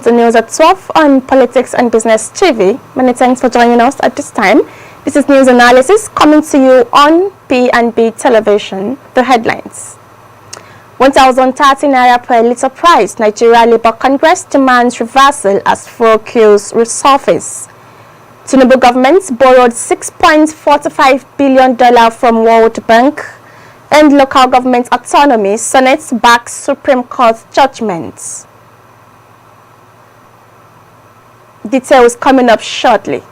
to news at 12 on Politics and Business TV. Many thanks for joining us at this time. This is news analysis coming to you on P&B television. The headlines. 1,030 naira per litre price. Nigeria Labour Congress demands reversal as fuel queues resurface. Tinubu government borrowed $6.45 billion from World Bank. And local government autonomy. Senate backs Supreme Court judgments. Details coming up shortly.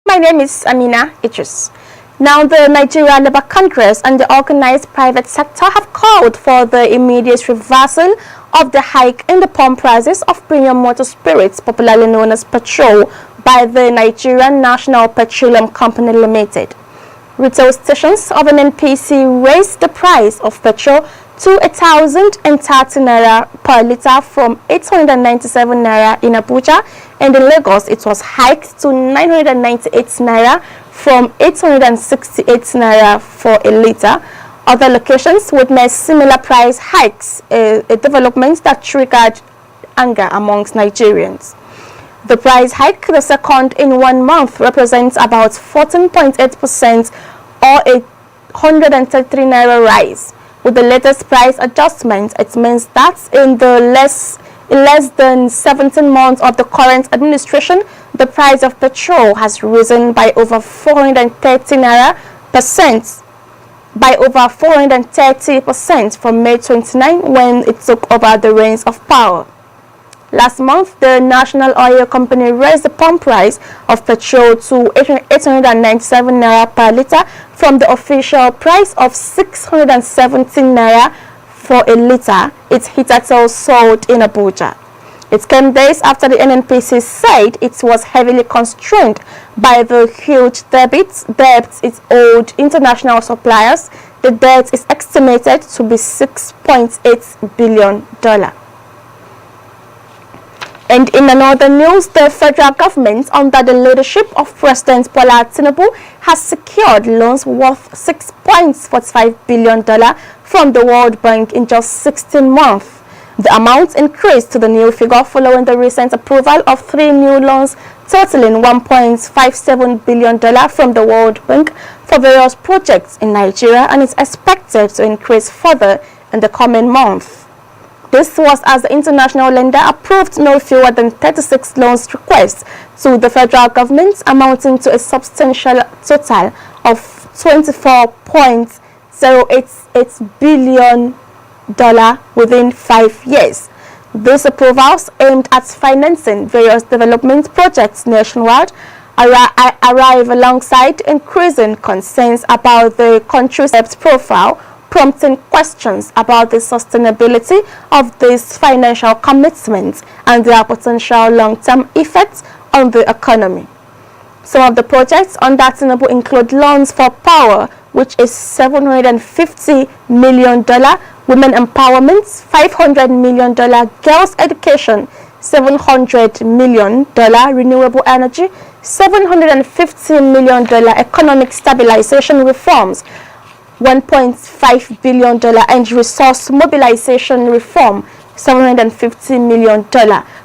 My name is Amina Idris. Now, the Nigeria Labour Congress and the organized private sector have called for the immediate reversal of the hike in the pump prices of premium motor spirits, popularly known as petrol, by the Nigerian National Petroleum Company Limited. Retail stations of an NPC raised the price of petrol to 1,030 naira per litre from 897 naira in Abuja, and in Lagos it was hiked to 998 naira from 868 naira for a litre. Other locations witnessed similar price hikes, a development that triggered anger amongst Nigerians. The price hike, the second in 1 month, represents about 14.8% or a 133 naira rise. With the latest price adjustment, it means that in less than 17 months of the current administration, the price of petrol has risen by over 430% from May 29 when it took over the reins of power. Last month, the National Oil Company raised the pump price of petrol to 897 naira per litre from the official price of 617 naira for a litre it hitherto sold in Abuja. It came days after the NNPC said it was heavily constrained by the huge debts it owed international suppliers. The debt is estimated to be $6.8 billion. And in another news, the federal government, under the leadership of President Bola Tinubu, has secured loans worth $6.45 billion from the World Bank in just 16 months. The amount increased to the new figure following the recent approval of 3 new loans totaling $1.57 billion from the World Bank for various projects in Nigeria, and is expected to increase further in the coming months. This was as the international lender approved no fewer than 36 loans requests to the federal government, amounting to a substantial total of $24.088 billion within 5 years. These approvals, aimed at financing various development projects nationwide, arrive alongside increasing concerns about the country's debt profile, prompting questions about the sustainability of these financial commitments and their potential long-term effects on the economy. Some of the projects under Tinubu include loans for power, which is $750 million, women empowerment, $500 million, girls education, $700 million, renewable energy, $750 million, economic stabilization reforms, $1.5 billion, and resource mobilization reform, $750 million.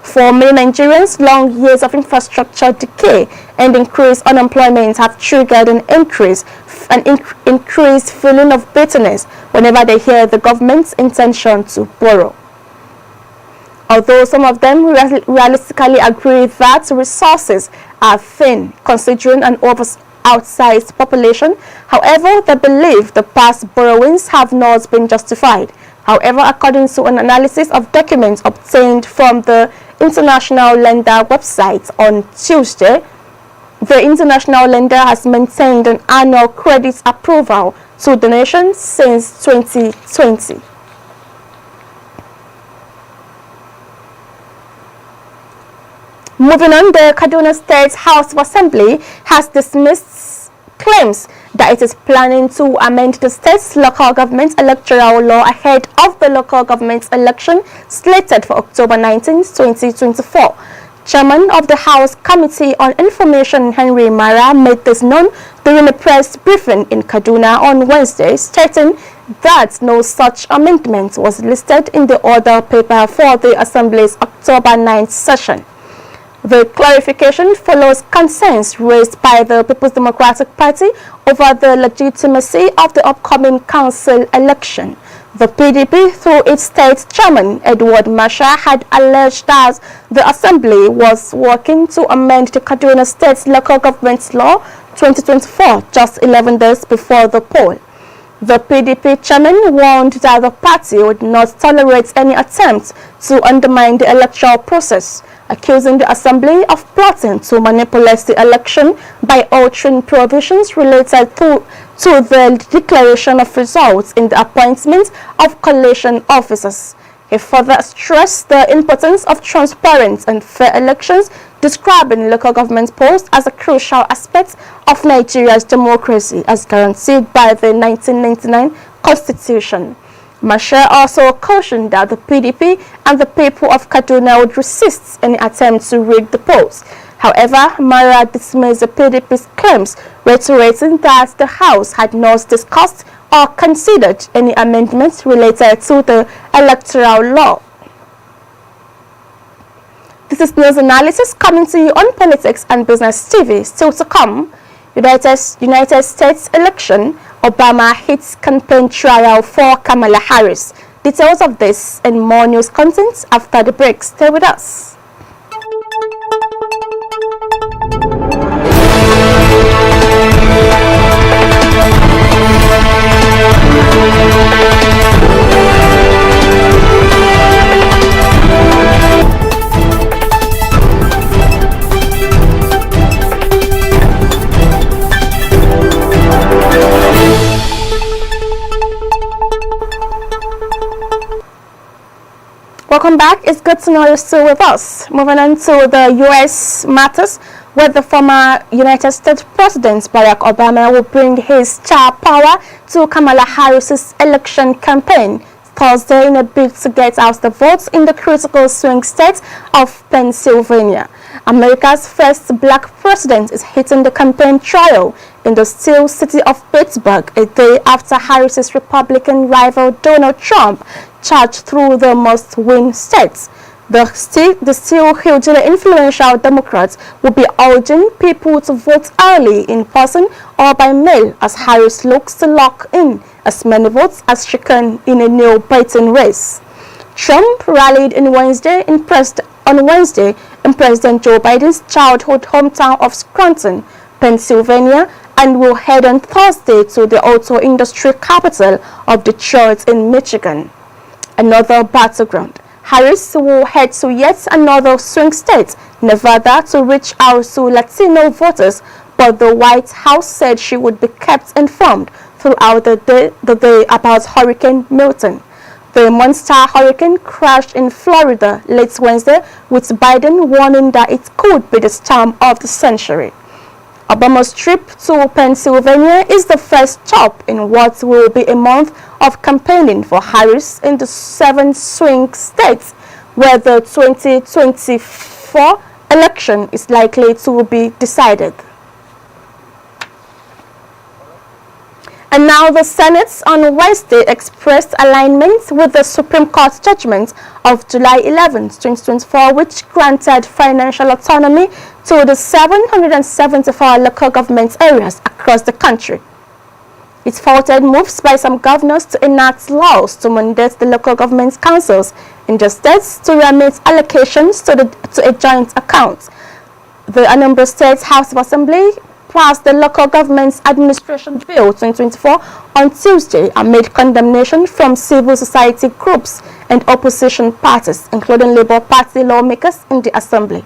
For many Nigerians, long years of infrastructure decay and increased unemployment have triggered an increased feeling of bitterness whenever they hear the government's intention to borrow. Although some of them realistically agree that resources are thin considering an outsized population, however, they believe the past borrowings have not been justified. However, according to an analysis of documents obtained from the International Lender website on Tuesday, the international lender has maintained an annual credit approval to the nation since 2020. Moving on, the Kaduna State House of Assembly has dismissed claims that it is planning to amend the state's local government electoral law ahead of the local government election slated for October 19, 2024. Chairman of the House Committee on Information, Henry Mara, made this known during a press briefing in Kaduna on Wednesday, stating that no such amendment was listed in the order paper for the Assembly's October 9th session. The clarification follows concerns raised by the People's Democratic Party over the legitimacy of the upcoming council election. The PDP, through its state chairman, Edward Masha, had alleged that the Assembly was working to amend the Kaduna State Local Government Law 2024 just 11 days before the poll. The PDP chairman warned that the party would not tolerate any attempt to undermine the electoral process, accusing the Assembly of plotting to manipulate the election by altering provisions related to the declaration of results in the appointment of collation officers. He further stressed the importance of transparent and fair elections, describing local government polls as a crucial aspect of Nigeria's democracy as guaranteed by the 1999 Constitution. Masha also cautioned that the PDP and the people of Kaduna would resist any attempt to rig the polls. However, Mara dismissed the PDP's claims, reiterating that the House had not discussed or considered any amendments related to the electoral law. This is news analysis coming to you on Politics and Business TV. Still to come, United States election, Obama hits campaign trial for Kamala Harris. Details of this and more news content after the break. Stay with us. Welcome back. It's good to know you're still with us. Moving on to the U.S. matters, where the former United States President Barack Obama will bring his star power to Kamala Harris's election campaign Thursday in a bid to get out the votes in the critical swing state of Pennsylvania. America's first black president is hitting the campaign trail in the steel city of Pittsburgh a day after Harris's Republican rival Donald Trump charged through the must-win states. The still hugely influential Democrats will be urging people to vote early in person or by mail as Harris looks to lock in as many votes as she can in a nail-biting race. Trump rallied on Wednesday in President Joe Biden's childhood hometown of Scranton, Pennsylvania, and will head on Thursday to the auto industry capital of Detroit in Michigan. Another battleground. Harris will head to yet another swing state, Nevada, to reach out to Latino voters, but the White House said she would be kept informed throughout the day about Hurricane Milton. The monster hurricane crashed in Florida late Wednesday, with Biden warning that it could be the storm of the century. Obama's trip to Pennsylvania is the first stop in what will be a month of campaigning for Harris in the 7 swing states where the 2024 election is likely to be decided. And now the Senate on Wednesday expressed alignment with the Supreme Court judgment of July 11, 2024, which granted financial autonomy to the 774 local government areas across the country. It faulted moves by some governors to enact laws to mandate the local government councils in the states to remit allocations to a joint account. The Anambra State House of Assembly passed the Local Government Administration Bill 2024 on Tuesday amid condemnation from civil society groups and opposition parties, including Labour Party lawmakers in the Assembly.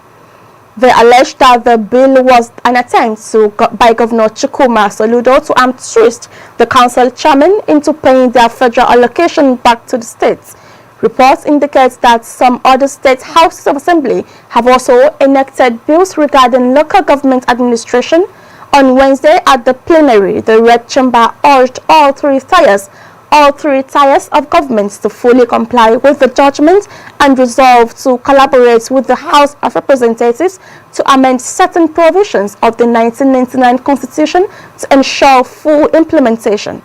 They alleged that the bill was an attempt by Governor Chukwuma Soludo to twist the council chairman into paying their federal allocation back to the states. Reports indicate that some other state houses of assembly have also enacted bills regarding local government administration. On Wednesday at the plenary, the Red Chamber urged all three tiers of governments to fully comply with the judgment and resolve to collaborate with the House of Representatives to amend certain provisions of the 1999 Constitution to ensure full implementation.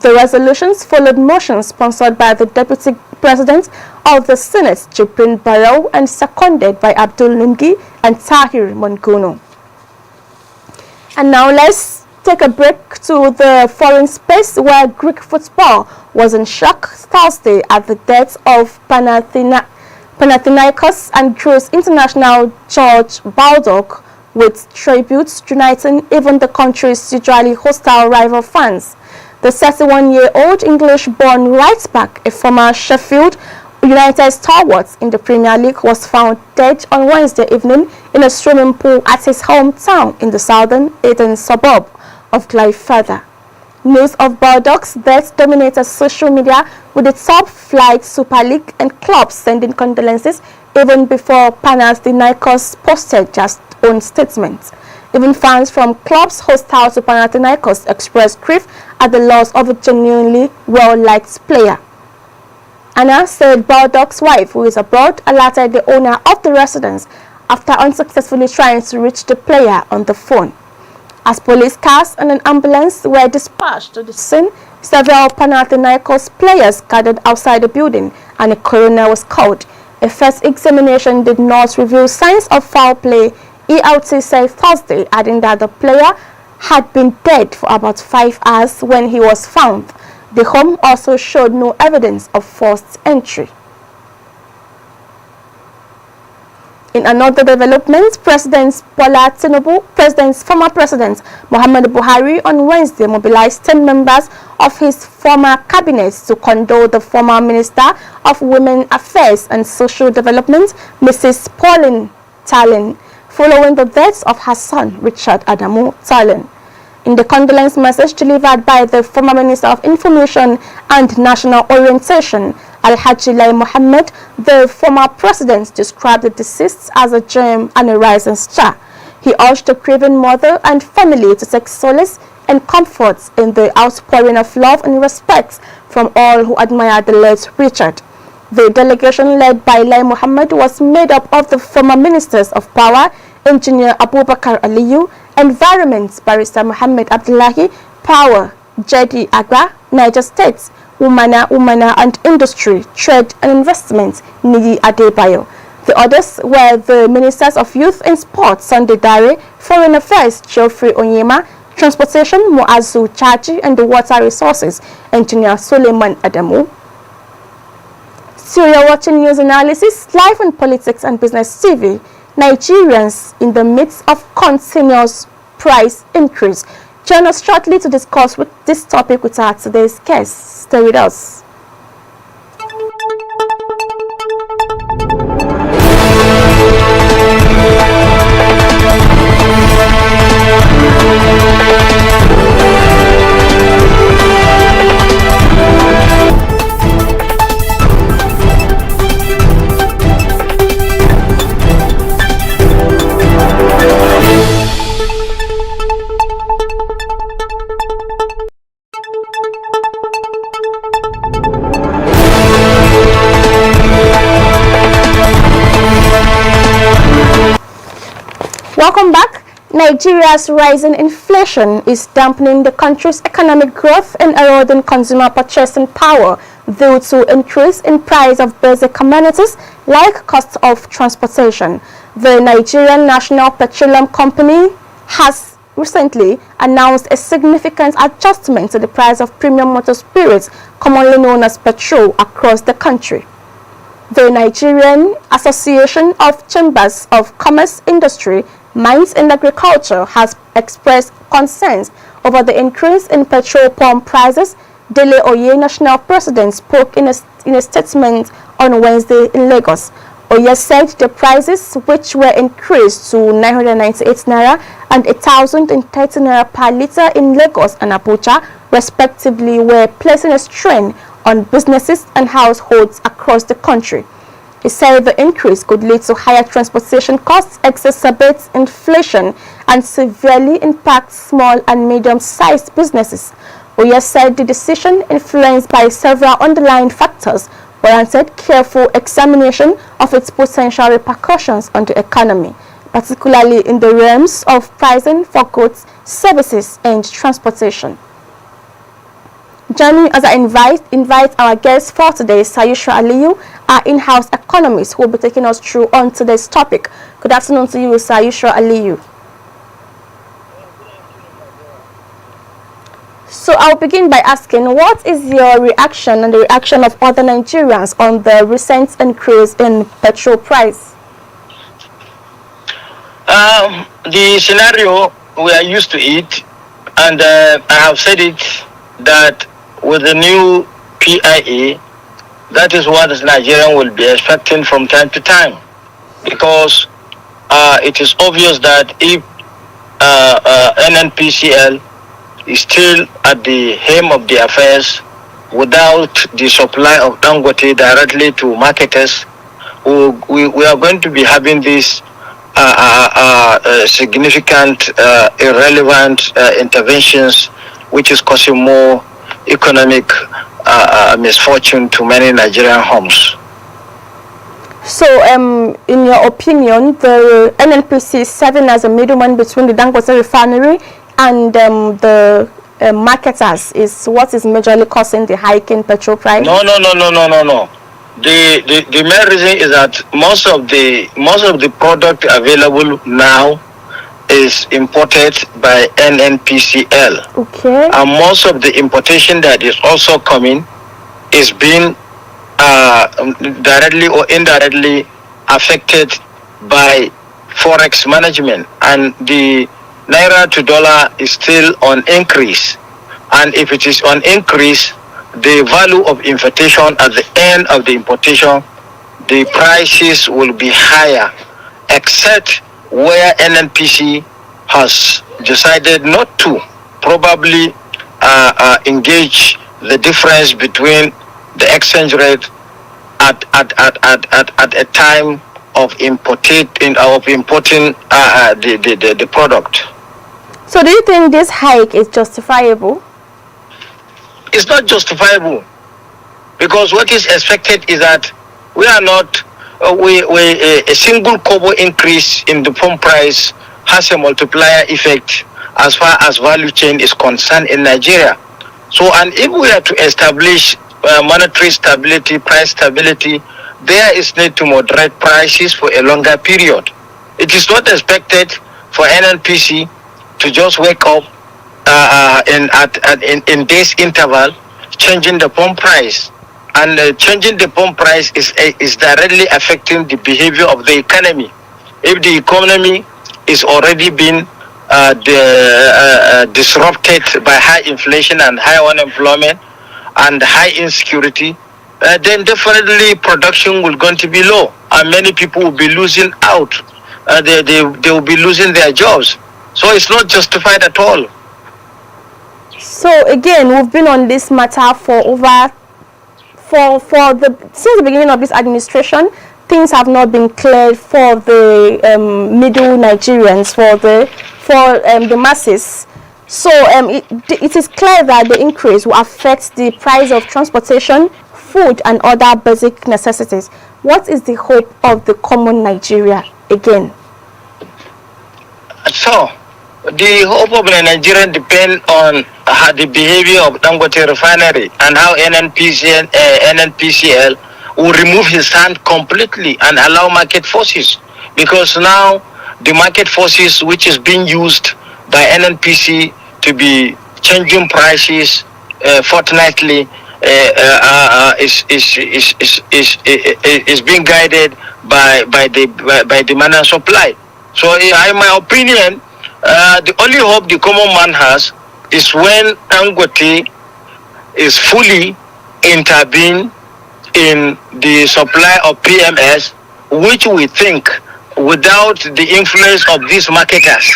The resolutions followed motions sponsored by the Deputy President of the Senate, Jibrin Barrow, and seconded by Abdul Lungi and Tahir Monguno. And now let's take a break to the foreign space, where Greek football was in shock Thursday at the death of Panathinaikos and Greece international George Baldock, with tributes uniting even the country's usually hostile rival fans. The 31-year-old English-born right-back, a former Sheffield United stalwart in the Premier League, was found dead on Wednesday evening in a swimming pool at his hometown in the southern Eden suburb of Glyfada. News of Baldock's death dominated social media, with the top-flight Super League and clubs sending condolences even before Panathinaikos posted their own statement. Even fans from clubs hostile to Panathinaikos expressed grief at the loss of a genuinely well-liked player. Anna said Baldock's wife, who is abroad, alerted the owner of the residence after unsuccessfully trying to reach the player on the phone. As police cars and an ambulance were dispatched to the scene, several Panathinaikos players gathered outside the building and a coroner was called. A first examination did not reveal signs of foul play, ELT said Thursday, adding that the player had been dead for about 5 hours when he was found. The home also showed no evidence of forced entry. In another development, President former President Muhammadu Buhari on Wednesday mobilized 10 members of his former cabinet to condole the former Minister of Women Affairs and Social Development, Mrs. Pauline Talin, following the death of her son, Richard Adamu Talin. In the condolence message delivered by the former Minister of Information and National Orientation, Alhaji Lai Mohammed, the former president described the deceased as a gem and a rising star. He urged the grieving mother and family to take solace and comfort in the outpouring of love and respect from all who admire the late Richard. The delegation led by Lai Mohammed was made up of the former Ministers of Power, Engineer Abubakar Aliyu, Environment, Barrister Muhammad Abdullahi, Power, Jedi Agba, Niger State, Umana and Industry, Trade and Investment, Niji Adebayo. The others were the Ministers of Youth and Sports, Sunday Dare, Foreign Affairs, Geoffrey Onyema, Transportation, Muazu Chachi, and the Water Resources, Engineer Suleiman Adamu. So you're watching news analysis live on Politics and Business TV. Nigerians in the midst of continuous price increase. Join us shortly to discuss this topic with our today's guest. Stay with us. Welcome back. Nigeria's rising inflation is dampening the country's economic growth and eroding consumer purchasing power due to increase in price of basic commodities like cost of transportation. The Nigerian National Petroleum Company has recently announced a significant adjustment to the price of premium motor spirits, commonly known as petrol, across the country. The Nigerian Association of Chambers of Commerce, Industry, Mines and Agriculture has expressed concerns over the increase in petrol pump prices. Dele Oye, national president, spoke in a statement on Wednesday in Lagos. Oye said the prices, which were increased to 998 naira and 1,030 naira per litre in Lagos and Abuja, respectively, were placing a strain on businesses and households across the country. He said the increase could lead to higher transportation costs, exacerbates inflation, and severely impacts small and medium-sized businesses. Oya said the decision, influenced by several underlying factors, warranted careful examination of its potential repercussions on the economy, particularly in the realms of pricing for goods, services, and transportation. Joining as I invite our guest for today, Sayusha Aliyu, our in-house economist, who will be taking us through on today's topic. Good afternoon to you, Sayusha Aliyu. So I'll begin by asking, what is your reaction and the reaction of other Nigerians on the recent increase in petrol price? The scenario, we are used to it, and I have said it, that with the new PIA, that is what Nigerian will be expecting from time to time, because it is obvious that if NNPCL is still at the helm of the affairs without the supply of Dangote directly to marketers, we are going to be having this significant, irrelevant interventions, which is causing more economic misfortune to many Nigerian homes. So, in your opinion, the NNPC is serving as a middleman between the Dangote refinery and the marketers. Is what is majorly causing the hike in petrol price? No. The main reason is that most of the product available now is imported by NNPCL. Okay. And most of the importation that is also coming is being directly or indirectly affected by forex management, and the naira to dollar is still on increase. And if it is on increase, the value of importation at the end of the importation, the prices will be higher, except where NNPC has decided not to probably engage the difference between the exchange rate at a time of importing the product. So do you think this hike is justifiable? It's not justifiable, because what is expected is that we are not a single kobo increase in the pump price has a multiplier effect as far as value chain is concerned in Nigeria. So, and if we are to establish monetary stability, price stability, there is need to moderate prices for a longer period. It is not expected for NNPC to just wake up in this interval, changing the pump price. And changing the pump price is directly affecting the behavior of the economy. If the economy is already been disrupted by high inflation and high unemployment and high insecurity, then definitely production will going to be low, and many people will be losing out. They will be losing their jobs. So it's not justified at all. So again, we've been on this matter since the beginning of this administration. Things have not been cleared for the middle Nigerians, for the masses. So it is clear that the increase will affect the price of transportation, food, and other basic necessities. What is the hope of the common Nigeria again? So the hope of the Nigerian depend on the behavior of Dangote refinery and how NNPCL will remove his hand completely and allow market forces, because now the market forces which is being used by NNPC to be changing prices fortnightly is being guided by demand and supply. So in my opinion, the only hope the common man has is when Dangote is fully intervened in the supply of PMS, which we think without the influence of these marketers,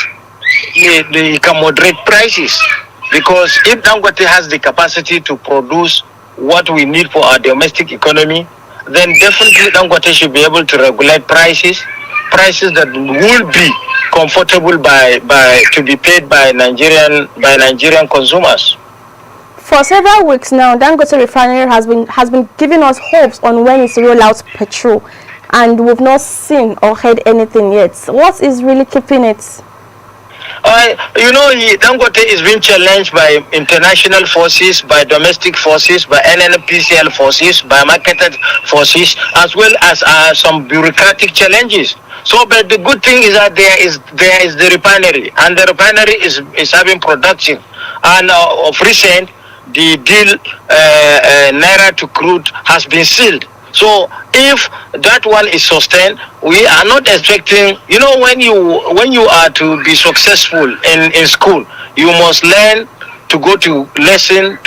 they can moderate prices. Because if Dangote has the capacity to produce what we need for our domestic economy, then definitely Dangote should be able to regulate prices that will be comfortable to be paid by Nigerian consumers. For several weeks now, Dangote Refinery has been giving us hopes on when it's roll out petrol, and we've not seen or heard anything yet. What is really keeping it? Dangote is being challenged by international forces, by domestic forces, by NNPCL forces, by marketed forces, as well as some bureaucratic challenges. So, but the good thing is that there is the refinery, and the refinery is having production. And of recent, the deal Naira to crude has been sealed. So if that one is sustained, we are not expecting, when you are to be successful in school, you must learn to go to listen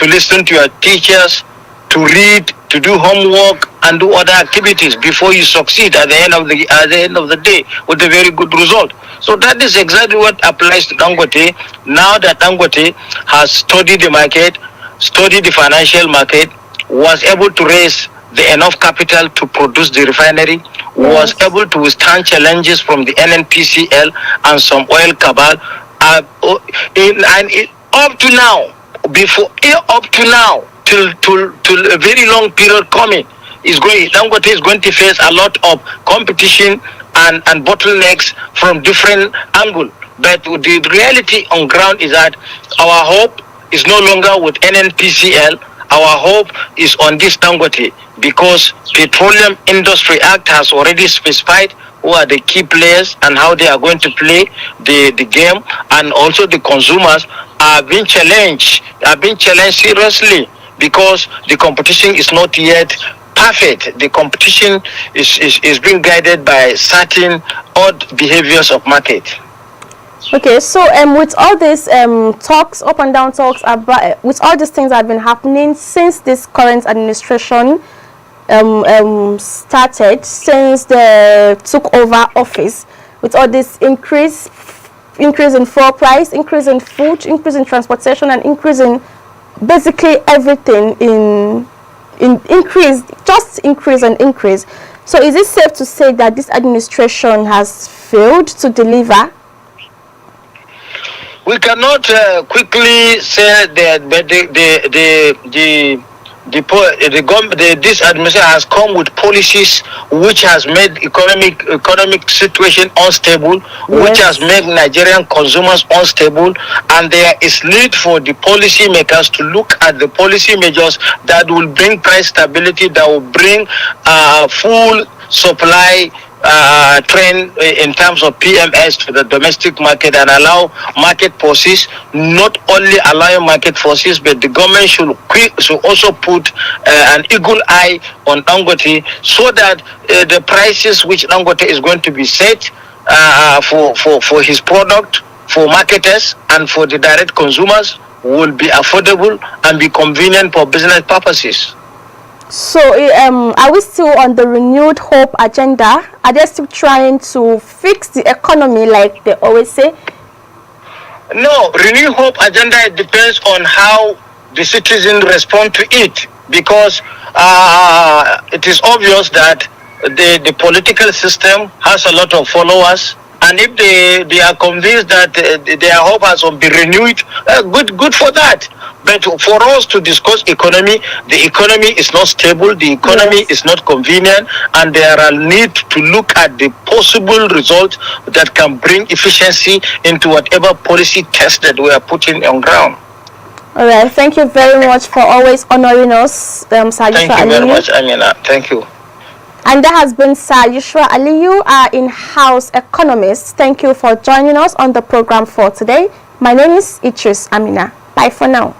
to your teachers, to read, to do homework, and do other activities before you succeed at the end of the day with a very good result. So that is exactly what applies to Dangote. Now that Dangote has studied the market, studied the financial market, was able to raise enough capital to produce the refinery, was able to withstand challenges from the NNPCL and some oil cabal, up to now, till a very long period coming, Dangote is going to face a lot of competition and bottlenecks from different angles. But the reality on ground is that our hope is no longer with NNPCL. Our hope is on this Dangote, because Petroleum Industry Act has already specified who are the key players and how they are going to play the game, and also the consumers are being challenged seriously, because the competition is not yet perfect. The competition is being guided by certain odd behaviors of market. Okay, so with all these talks, up and down talks about, with all these things that have been happening since this current administration started, since they took over office, with all this increase in fuel price, increase in food, increase in transportation, and increase in basically everything increase. So is it safe to say that this administration has failed to deliver? We cannot quickly say that, but this administration has come with policies which has made economic situation unstable, which has made Nigerian consumers unstable, and there is need for the policy makers to look at the policy measures that will bring price stability, that will bring full supply trend in terms of PMS to the domestic market, and allow market forces, not only allowing market forces, but the government should also put an eagle eye on Dangote, so that the prices which Dangote is going to be set for his product, for marketers and for the direct consumers, will be affordable and be convenient for business purposes. So are we still on the renewed hope agenda? Are they still trying to fix the economy like they always say? No, renewed hope agenda depends on how the citizens respond to it, because it is obvious that the political system has a lot of followers, and if they are convinced that their hope has been renewed, good for that. But for us to discuss economy, the economy is not stable, the economy is not convenient, and there are need to look at the possible results that can bring efficiency into whatever policy test that we are putting on ground. All right, thank you very much for always honoring us, Sir Thank you very much, Amina. Thank you. And that has been Sir Yushua Aliyu, our in-house economist. Thank you for joining us on the program for today. My name is Idris Amina. Bye for now.